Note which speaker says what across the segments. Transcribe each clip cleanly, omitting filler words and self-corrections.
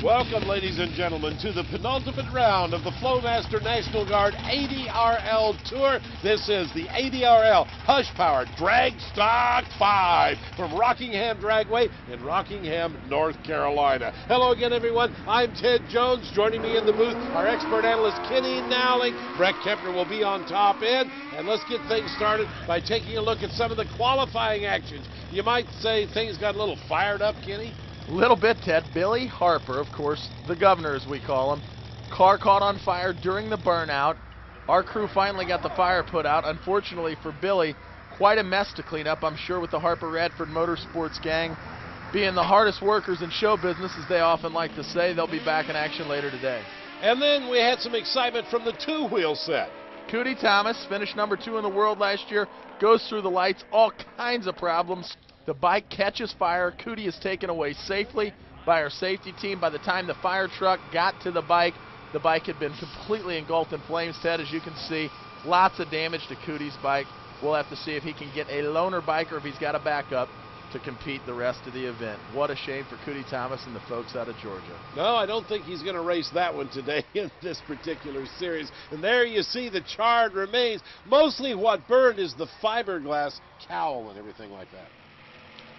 Speaker 1: Welcome, ladies and gentlemen, to the penultimate round of the Flowmaster National Guard ADRL Tour. This is the ADRL Hush Power Drag Stock 5 from Rockingham Dragway in Rockingham, North Carolina. Hello again, everyone. I'm Ted Jones. Joining me in the booth, our expert analyst, Kenny Nowling. Brett Kempner will be on top end. And let's get things started by taking a look at some of the qualifying actions. You might say things got a little fired up, Kenny.
Speaker 2: Little bit, Ted. Billy Harper, of course, the governor as we call him. Car caught on fire during the burnout. Our crew finally got the fire put out. Unfortunately for Billy, quite a mess to clean up, I'm sure, with the Harper Radford Motorsports gang being the hardest workers in show business, as they often like to say. They'll be back in action later today.
Speaker 1: And then we had some excitement from the two-wheel set.
Speaker 2: Cootie Thomas finished number 2 in the world last year, goes through the lights, all kinds of problems. The bike catches fire. Cootie is taken away safely by our safety team. By the time the fire truck got to the bike had been completely engulfed in flames. Ted, as you can see, lots of damage to Cootie's bike. We'll have to see if he can get a loaner bike or if he's got a backup to compete the rest of the event. What a shame for Cootie Thomas and the folks out of Georgia.
Speaker 1: No, I don't think he's going to race that one today in this particular series. And there you see the charred remains. Mostly what burned is the fiberglass cowl and everything like that.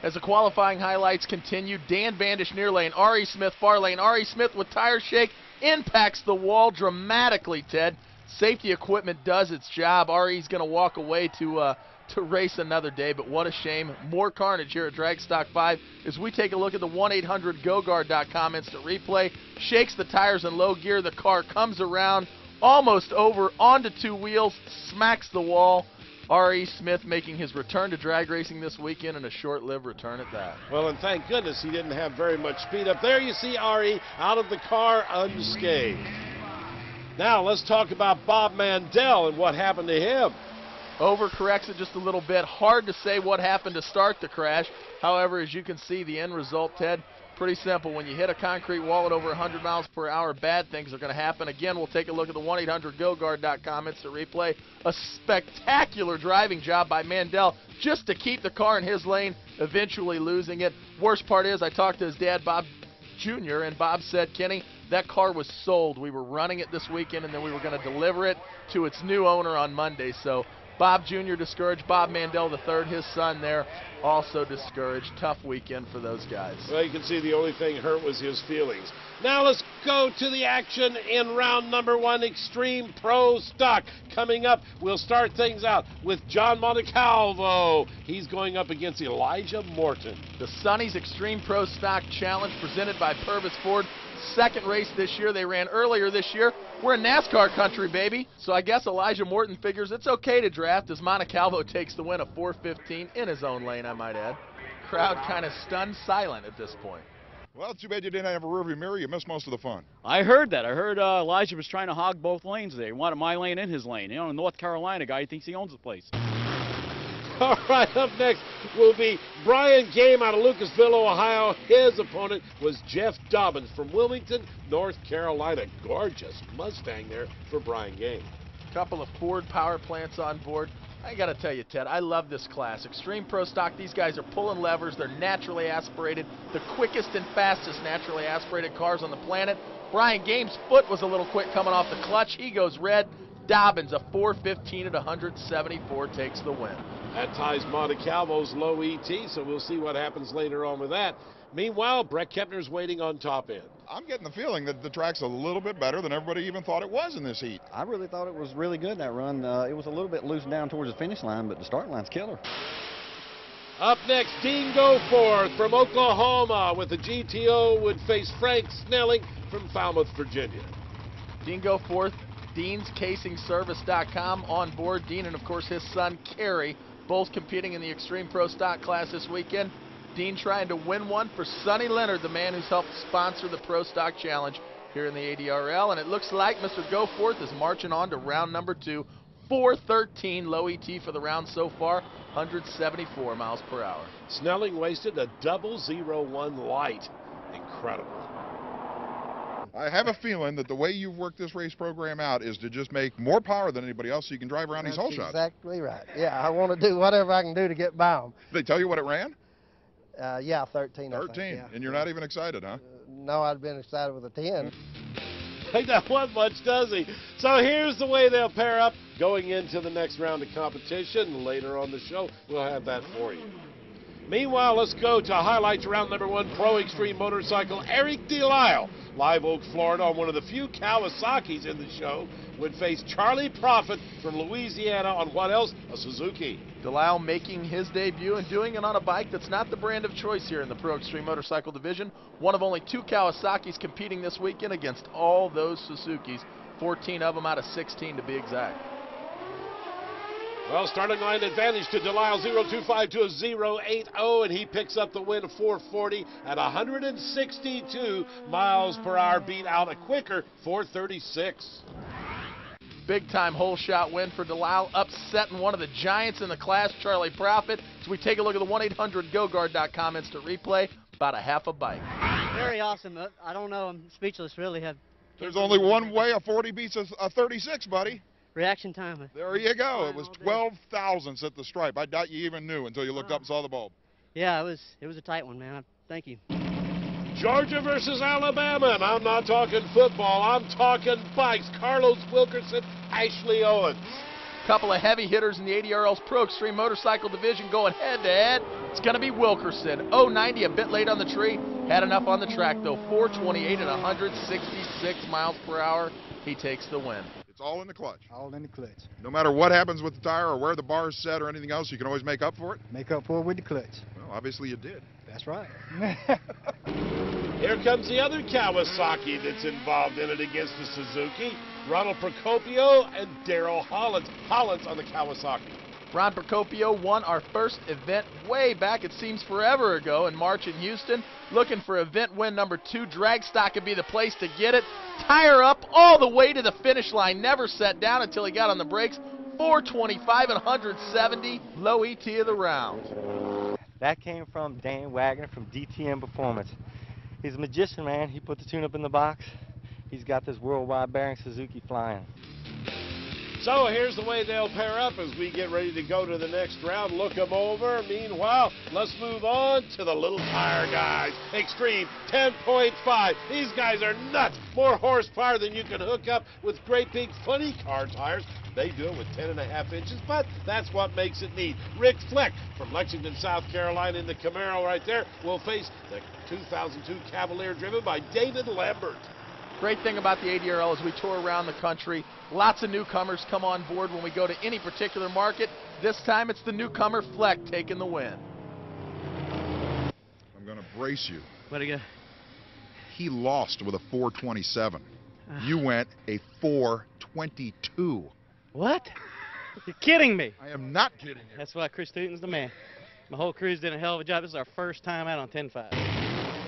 Speaker 2: As the qualifying highlights continue, Dan Bandish near lane, R.E. Smith far lane. R.E. Smith with tire shake impacts the wall dramatically, Ted. Safety equipment does its job. R.E.'s going to walk away to race another day, but what a shame. More carnage here at Drag Stock 5 as we take a look at the 1-800-GO-GUARD.com instant replay. Shakes the tires in low gear. The car comes around, almost over, onto two wheels, smacks the wall. R.E. Smith making his return to drag racing this weekend, and a short-lived return at that.
Speaker 1: Well, and thank goodness he didn't have very much speed up. There you see R.E. out of the car unscathed. Now let's talk about Bob Mandel and what happened to him.
Speaker 2: Overcorrects it just a little bit. Hard to say what happened to start the crash. However, as you can see, the end result, Ted, pretty simple. When you hit a concrete wall at over 100 miles per hour, bad things are going to happen. Again, we'll take a look at the 1-800-GO-GUARD.com instant replay. A spectacular driving job by Mandel just to keep the car in his lane, eventually losing it. Worst part is I talked to his dad, Bob Jr., and Bob said, Kenny, that car was sold. We were running it this weekend, and then we were going to deliver it to its new owner on Monday. So Bob Jr. discouraged. Bob Mandel III, his son there, also discouraged. Tough weekend for those guys.
Speaker 1: Well, you can see the only thing hurt was his feelings. Now let's go to the action in round number 1, Extreme Pro Stock. Coming up, we'll start things out with John Montecalvo. He's going up against Elijah Morton.
Speaker 2: The Sonny's Extreme Pro Stock Challenge presented by Purvis Ford. Second race this year. They ran earlier this year. We're in NASCAR country, baby. So I guess Elijah Morton figures it's okay to draft as Montecalvo takes the win, a 4:15 in his own lane, I might add. Crowd kind of stunned silent at this point.
Speaker 3: Well, too bad you didn't have a rearview mirror. You missed most of the fun.
Speaker 4: I heard that. I heard Elijah was trying to hog both lanes there. He wanted my lane and his lane. You know, a North Carolina guy, he thinks he owns the place.
Speaker 1: All right, up next will be Brian Game out of Lucasville, Ohio. His opponent was Jeff Dobbins from Wilmington, North Carolina. Gorgeous Mustang there for Brian Game.
Speaker 2: Couple of Ford power plants on board. I got to tell you, Ted, I love this class. Extreme Pro Stock, these guys are pulling levers. They're naturally aspirated, the quickest and fastest naturally aspirated cars on the planet. Brian Game's foot was a little quick coming off the clutch. He goes red. Dobbins, a 4:15 at 174, takes the win.
Speaker 1: That ties Montecalvo's low ET, so we'll see what happens later on with that. Meanwhile, Brett Kempner's waiting on top end.
Speaker 3: I'm getting the feeling that the track's a little bit better than everybody even thought it was in this heat.
Speaker 5: I really thought it was really good, that run. It was a little bit loose down towards the finish line, but the start line's killer.
Speaker 1: Up next, Dean Goforth from Oklahoma with the GTO would face Frank Snelling from Falmouth, Virginia.
Speaker 2: Dean Goforth, Dean'sCasingService.com on board. Dean and, of course, his son, Kerry, both competing in the Extreme Pro Stock class this weekend. Dean trying to win one for Sonny Leonard, the man who's helped sponsor the Pro Stock Challenge here in the ADRL. And it looks like Mr. Goforth is marching on to round number 2. 4:13 low ET for the round so far, 174 miles per hour.
Speaker 1: Snelling wasted a 001 light. Incredible.
Speaker 3: I have a feeling that the way you've worked this race program out is to just make more power than anybody else so you can drive around these hole shots.
Speaker 6: Exactly right. Yeah, I want to do whatever I can do to get by them.
Speaker 3: Did they tell you what it ran?
Speaker 6: Yeah, 13.
Speaker 3: 13,
Speaker 6: I think, yeah.
Speaker 3: And you're not even excited, huh?
Speaker 6: know I'd been excited with a 10.
Speaker 1: He doesn't want much, does he? So here's the way they'll pair up going into the next round of competition. Later on the show, we'll have that for you. Meanwhile, let's go to highlights round number 1, Pro Extreme Motorcycle. Eric Delisle, Live Oak, Florida, on one of the few Kawasaki's in the show, would face Charlie Prophet from Louisiana on what else? A Suzuki.
Speaker 2: Delisle making his debut and doing it on a bike that's not the brand of choice here in the Pro Extreme Motorcycle division. One of only 2 Kawasaki's competing this weekend against all those Suzukis, 14 of them out of 16 to be exact.
Speaker 1: Well, starting line advantage to Delisle, 0.25 to a 0.80, and he picks up the win of 440 at 162 miles per hour, beat out a quicker 436.
Speaker 2: Big-time hole shot win for Delisle, upsetting one of the giants in the class, Charlie Prophet. So we take a look at the 1-800-GO-GUARD.com instant replay, about a half a bike.
Speaker 7: Very awesome. I don't know. I'm speechless, really.
Speaker 3: There's only one way a 40 beats a 36, buddy.
Speaker 7: Reaction time.
Speaker 3: There you go. It was 12 thousandths at the stripe. I doubt you even knew until you looked up and saw the bulb.
Speaker 7: Yeah, it was a tight one, man. Thank you.
Speaker 1: Georgia versus Alabama, and I'm not talking football. I'm talking bikes. Carlos Wilkerson, Ashley Owens.
Speaker 2: Couple of heavy hitters in the ADRL's Pro Extreme Motorcycle division going head-to-head. It's going to be Wilkerson. 0.90, a bit late on the tree. Had enough on the track, though. 428 at 166 miles per hour. He takes the win.
Speaker 3: It's all in the clutch.
Speaker 8: All in the clutch.
Speaker 3: No matter what happens with the tire or where the bar is set or anything else, you can always make up for it?
Speaker 8: Make up for it with the clutch.
Speaker 3: Well, obviously you did.
Speaker 8: That's right.
Speaker 1: Here comes the other Kawasaki that's involved in it against the Suzuki. Ronald Procopio and Daryl Hollins on the Kawasaki.
Speaker 2: Ron Procopio won our first event way back, it seems forever ago, in March in Houston. Looking for event win number 2. Drag stock could be the place to get it. Tire up all the way to the finish line. Never set down until he got on the brakes. 425 and 170. Low ET of the round.
Speaker 9: That came from Dan Wagner from DTM Performance. He's a magician, man. He put the tune-up in the box. He's got this worldwide bearing Suzuki flying.
Speaker 1: So here's the way they'll pair up as we get ready to go to the next round. Look them over. Meanwhile, let's move on to the little tire guys. Extreme 10.5. These guys are nuts. More horsepower than you can hook up with great big funny car tires. They do it with 10.5 inches, but that's what makes it neat. Rick Fleck from Lexington, South Carolina in the Camaro right there will face the 2002 Cavalier driven by David Lambert.
Speaker 2: Great thing about the ADRL is we tour around the country. Lots of newcomers come on board when we go to any particular market. This time it's the newcomer Fleck taking the win.
Speaker 3: I'm going to brace you.
Speaker 7: What do you got?
Speaker 3: He lost with a 427. You went a 422.
Speaker 7: What? You're kidding me.
Speaker 3: I am not kidding you.
Speaker 7: That's why Chris Tootin's the man. My whole crew's did a hell of a job. This is our first time out on 10.5.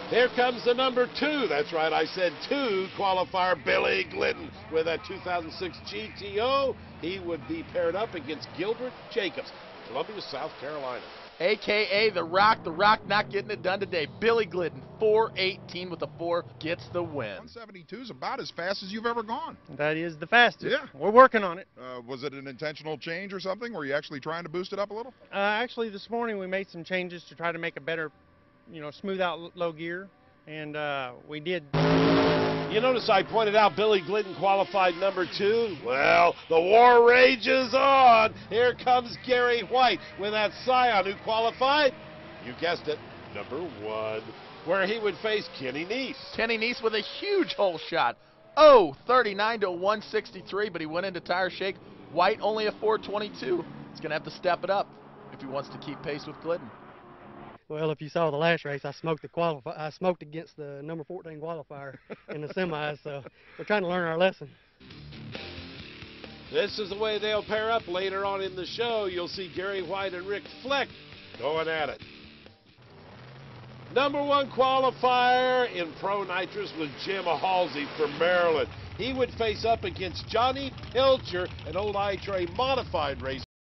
Speaker 1: Here comes the number 2. That's right, I said 2 qualifier, Billy Glidden with a 2006 GTO. He would be paired up against Gilbert Jacobs, Columbia, South Carolina.
Speaker 2: AKA The Rock. The Rock not getting it done today. Billy Glidden, 418 with a 4, gets the win.
Speaker 3: 172 is about as fast as you've ever gone.
Speaker 6: That is the fastest.
Speaker 3: Yeah.
Speaker 6: We're working on it.
Speaker 3: Was it an intentional change or something? Were you actually trying to boost it up a little?
Speaker 6: Actually, this morning we made some changes to try to make a better, smooth out low gear, and we did.
Speaker 1: You notice I pointed out Billy Glidden qualified number 2? Well, the war rages on. Here comes Gary White with that Scion who qualified, you guessed it, number 1, where he would face Kenny Neese.
Speaker 2: Kenny Neese with a huge hole shot. 39 to 163, but he went into tire shake. White only a 422. He's going to have to step it up if he wants to keep pace with Glidden.
Speaker 7: Well, if you saw the last race, I smoked against the number 14 qualifier in the semis, so we're trying to learn our lesson.
Speaker 1: This is the way they'll pair up later on in the show. You'll see Gary White and Rick Fleck going at it. Number 1 qualifier in Pro Nitrous was Jim Halsey from Maryland. He would face up against Johnny Pilcher, an old iTray modified racer.